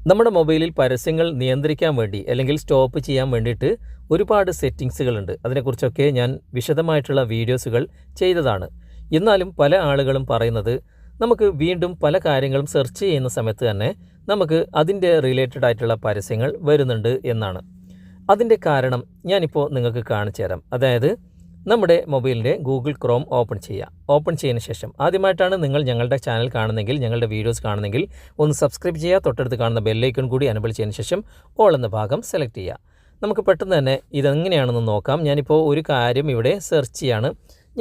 നമ്മുടെ മൊബൈലിൽ പരസ്യങ്ങൾ നിയന്ത്രിക്കാൻ വേണ്ടി അല്ലെങ്കിൽ സ്റ്റോപ്പ് ചെയ്യാൻ വേണ്ടിയിട്ട് ഒരുപാട് സെറ്റിങ്സുകളുണ്ട്. അതിനെക്കുറിച്ചൊക്കെ ഞാൻ വിശദമായിട്ടുള്ള വീഡിയോസുകൾ ചെയ്തതാണ്. എന്നാലും പല ആളുകളും പറയുന്നത് നമുക്ക് വീണ്ടും പല കാര്യങ്ങളും സെർച്ച് ചെയ്യുന്ന സമയത്ത് തന്നെ നമുക്ക് അതിൻ്റെ റിലേറ്റഡ് ആയിട്ടുള്ള പരസ്യങ്ങൾ വരുന്നുണ്ട് എന്നാണ്. അതിൻ്റെ കാരണം ഞാനിപ്പോൾ നിങ്ങൾക്ക് കാണിച്ചു തരാം. അതായത് നമ്മുടെ മൊബൈലിൻ്റെ ഗൂഗിൾ ക്രോം ഓപ്പൺ ചെയ്യുക. ഓപ്പൺ ചെയ്തതിന് ശേഷം ആദ്യമായിട്ടാണ് നിങ്ങൾ ഞങ്ങളുടെ ചാനൽ കാണുന്നെങ്കിൽ, ഞങ്ങളുടെ വീഡിയോസ് കാണുന്നെങ്കിൽ ഒന്ന് സബ്സ്ക്രൈബ് ചെയ്യുക. തൊട്ടടുത്ത് കാണുന്ന ബെല്ലൈക്കൺ കൂടി എനേബിൾ ചെയ്തതിന് ശേഷം ഓൾ എന്ന ഭാഗം സെലക്ട് ചെയ്യുക. നമുക്ക് പെട്ടെന്ന് തന്നെ ഇതെങ്ങനെയാണെന്ന് നോക്കാം. ഞാനിപ്പോൾ ഒരു കാര്യം ഇവിടെ സെർച്ച് ചെയ്യാണ്.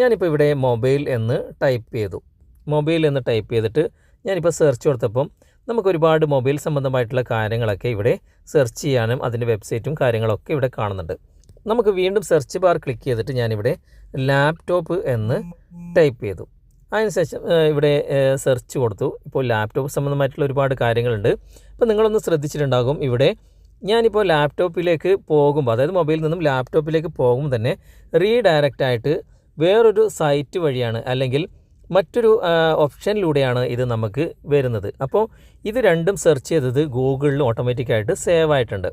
ഞാനിപ്പോൾ ഇവിടെ മൊബൈൽ എന്ന് ടൈപ്പ് ചെയ്തു. മൊബൈൽ എന്ന് ടൈപ്പ് ചെയ്തിട്ട് ഞാനിപ്പോൾ സെർച്ച് കൊടുത്തപ്പം നമുക്ക് ഒരുപാട് മൊബൈൽ സംബന്ധമായിട്ടുള്ള കാര്യങ്ങളൊക്കെ ഇവിടെ സെർച്ച് ചെയ്യാനും അതിൻ്റെ വെബ്സൈറ്റും കാര്യങ്ങളൊക്കെ ഇവിടെ കാണുന്നുണ്ട്. നമുക്ക് വീണ്ടും സെർച്ച് ബാർ ക്ലിക്ക് ചെയ്തിട്ട് ഞാനിവിടെ ലാപ്ടോപ്പ് എന്ന് ടൈപ്പ് ചെയ്തു. അതിനുശേഷം ഇവിടെ സെർച്ച് കൊടുത്തു. ഇപ്പോൾ ലാപ്ടോപ്പ് സംബന്ധമായിട്ടുള്ള ഒരുപാട് കാര്യങ്ങളുണ്ട്. ഇപ്പോൾ നിങ്ങളൊന്ന് ശ്രദ്ധിച്ചിട്ടുണ്ടാകും, ഇവിടെ ഞാനിപ്പോൾ ലാപ്ടോപ്പിലേക്ക് പോകുമ്പോൾ, അതായത് മൊബൈലിൽ നിന്നും ലാപ്ടോപ്പിലേക്ക് പോകുമ്പോൾ തന്നെ റീഡയറക്റ്റ് ആയിട്ട് വേറൊരു സൈറ്റ് വഴിയാണ് അല്ലെങ്കിൽ മറ്റൊരു ഓപ്ഷനിലൂടെയാണ് ഇത് നമുക്ക് വരുന്നത്. അപ്പോൾ ഇത് രണ്ടും സെർച്ച് ചെയ്തത് ഗൂഗിളിൽ ഓട്ടോമാറ്റിക്കായിട്ട് സേവ് ആയിട്ടുണ്ട്.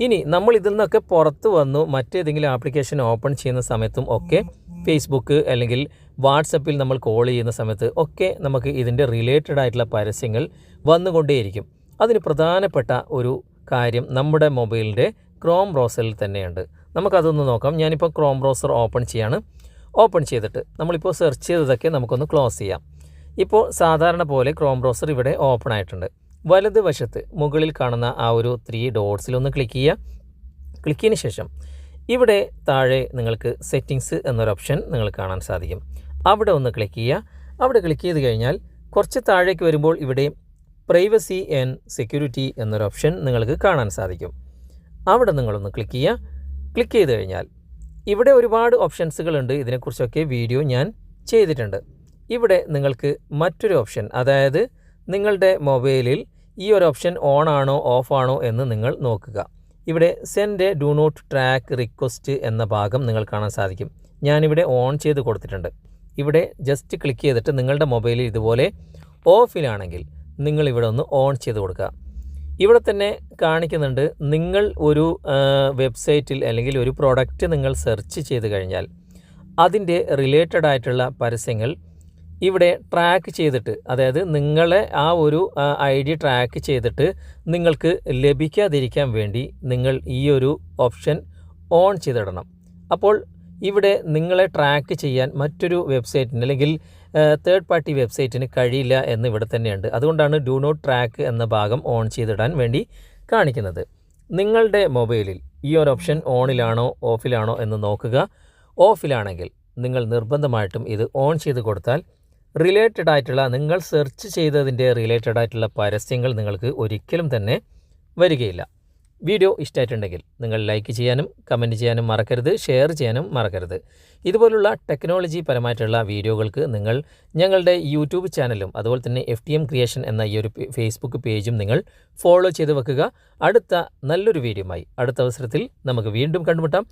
ഇനി നമ്മൾ ഇതിൽ നിന്നൊക്കെ പുറത്ത് വന്നു മറ്റേതെങ്കിലും ആപ്ലിക്കേഷൻ ഓപ്പൺ ചെയ്യുന്ന സമയത്തും ഒക്കെ, ഫേസ്ബുക്ക് അല്ലെങ്കിൽ വാട്സപ്പിൽ നമ്മൾ കോൾ ചെയ്യുന്ന സമയത്ത് ഒക്കെ നമുക്ക് ഇതിൻ്റെ റിലേറ്റഡ് ആയിട്ടുള്ള പരസ്യങ്ങൾ വന്നുകൊണ്ടേയിരിക്കും. അതിന് പ്രധാനപ്പെട്ട ഒരു കാര്യം നമ്മുടെ മൊബൈലിൻ്റെ ക്രോം ബ്രൗസറിൽ തന്നെയുണ്ട്. നമുക്കതൊന്ന് നോക്കാം. ഞാനിപ്പോൾ ക്രോം ബ്രൗസർ ഓപ്പൺ ചെയ്യാണ്. ഓപ്പൺ ചെയ്തിട്ട് നമ്മളിപ്പോൾ സെർച്ച് ചെയ്തതൊക്കെ നമുക്കൊന്ന് ക്ലോസ് ചെയ്യാം. ഇപ്പോൾ സാധാരണ പോലെ ക്രോം ബ്രൗസർ ഇവിടെ ഓപ്പൺ ആയിട്ടുണ്ട്. വലതുവശത്ത് മുകളിൽ കാണുന്ന ആ ഒരു 3 ഡോട്ട്സിലൊന്ന് ക്ലിക്ക് ചെയ്യുക. ക്ലിക്ക് ചെയ്തതിന് ശേഷം ഇവിടെ താഴെ നിങ്ങൾക്ക് സെറ്റിങ്സ് എന്നൊരു ഓപ്ഷൻ നിങ്ങൾ കാണാൻ സാധിക്കും. അവിടെ ഒന്ന് ക്ലിക്ക് ചെയ്യുക. അവിടെ ക്ലിക്ക് ചെയ്ത് കഴിഞ്ഞാൽ കുറച്ച് താഴേക്ക് വരുമ്പോൾ ഇവിടെ പ്രൈവസി ആൻഡ് സെക്യൂരിറ്റി എന്നൊരു ഓപ്ഷൻ നിങ്ങൾക്ക് കാണാൻ സാധിക്കും. അവിടെ നിങ്ങളൊന്ന് ക്ലിക്ക് ചെയ്യുക. ക്ലിക്ക് ചെയ്ത് കഴിഞ്ഞാൽ ഇവിടെ ഒരുപാട് ഓപ്ഷൻസുകളുണ്ട്. ഇതിനെക്കുറിച്ചൊക്കെ വീഡിയോ ഞാൻ ചെയ്തിട്ടുണ്ട്. ഇവിടെ നിങ്ങൾക്ക് മറ്റൊരു ഓപ്ഷൻ, അതായത് നിങ്ങളുടെ മൊബൈലിൽ ഈ ഒരു ഓപ്ഷൻ ഓൺ ആണോ ഓഫ് ആണോ എന്ന് നിങ്ങൾ നോക്കുക. ഇവിടെ send do not track request എന്ന ഭാഗം നിങ്ങൾ കാണാൻ സാധിക്കും. ഞാനിവിടെ ഓൺ ചെയ്ത് കൊടുത്തിട്ടുണ്ട്. ഇവിടെ ജസ്റ്റ് ക്ലിക്ക് ചെയ്തിട്ട് നിങ്ങളുടെ മൊബൈലിൽ ഇതുപോലെ ഓഫിലാണെങ്കിൽ നിങ്ങൾ ഇവിടെ ഒന്ന് ഓൺ ചെയ്ത് കൊടുക്കുക. ഇവിടെ തന്നെ കാണിക്കുന്നുണ്ട്, നിങ്ങൾ ഒരു വെബ്സൈറ്റിൽ അല്ലെങ്കിൽ ഒരു പ്രോഡക്റ്റ് നിങ്ങൾ സെർച്ച് ചെയ്ത് കഴിഞ്ഞാൽ അതിൻ്റെ റിലേറ്റഡ് ആയിട്ടുള്ള പരസ്യങ്ങൾ ഇവിടെ ട്രാക്ക് ചെയ്തിട്ട്, അതായത് നിങ്ങളെ ആ ഒരു ID ട്രാക്ക് ചെയ്തിട്ട് നിങ്ങൾക്ക് ലഭിക്കാതിരിക്കാൻ വേണ്ടി നിങ്ങൾ ഈ ഒരു ഓപ്ഷൻ ഓൺ ചെയ്തിടണം. അപ്പോൾ ഇവിടെ നിങ്ങളെ ട്രാക്ക് ചെയ്യാൻ മറ്റൊരു വെബ്സൈറ്റിന് അല്ലെങ്കിൽ തേർഡ് പാർട്ടി വെബ്സൈറ്റിന് കഴിയില്ല എന്ന് ഇവിടെ തന്നെയുണ്ട്. അതുകൊണ്ടാണ് ഡു നോട്ട് ട്രാക്ക് എന്ന ഭാഗം ഓൺ ചെയ്തിടാൻ വേണ്ടി കാണിക്കുന്നത്. നിങ്ങളുടെ മൊബൈലിൽ ഈ ഒരു ഓപ്ഷൻ ഓണിലാണോ ഓഫിലാണോ എന്ന് നോക്കുക. ഓഫിലാണെങ്കിൽ നിങ്ങൾ നിർബന്ധമായിട്ടും ഇത് ഓൺ ചെയ്ത് കൊടുത്താൽ റിലേറ്റഡ് ആയിട്ടുള്ള, നിങ്ങൾ സെർച്ച് ചെയ്തതിൻ്റെ റിലേറ്റഡ് ആയിട്ടുള്ള പരസ്യങ്ങൾ നിങ്ങൾക്ക് ഒരിക്കലും തന്നെ വരികയില്ല. വീഡിയോ ഇഷ്ടമായിട്ടുണ്ടെങ്കിൽ നിങ്ങൾ ലൈക്ക് ചെയ്യാനും കമൻറ്റ് ചെയ്യാനും മറക്കരുത്, ഷെയർ ചെയ്യാനും മറക്കരുത്. ഇതുപോലുള്ള ടെക്നോളജി പരമായിട്ടുള്ള വീഡിയോകൾക്ക് നിങ്ങൾ ഞങ്ങളുടെ യൂട്യൂബ് ചാനലും അതുപോലെ തന്നെ FTM ക്രിയേഷൻ എന്ന ഈ ഒരു ഫേസ്ബുക്ക് പേജും നിങ്ങൾ ഫോളോ ചെയ്ത് വെക്കുക. അടുത്ത നല്ലൊരു വീഡിയോയുമായി അടുത്ത അവസരത്തിൽ നമുക്ക് വീണ്ടും കണ്ടുമുട്ടാം.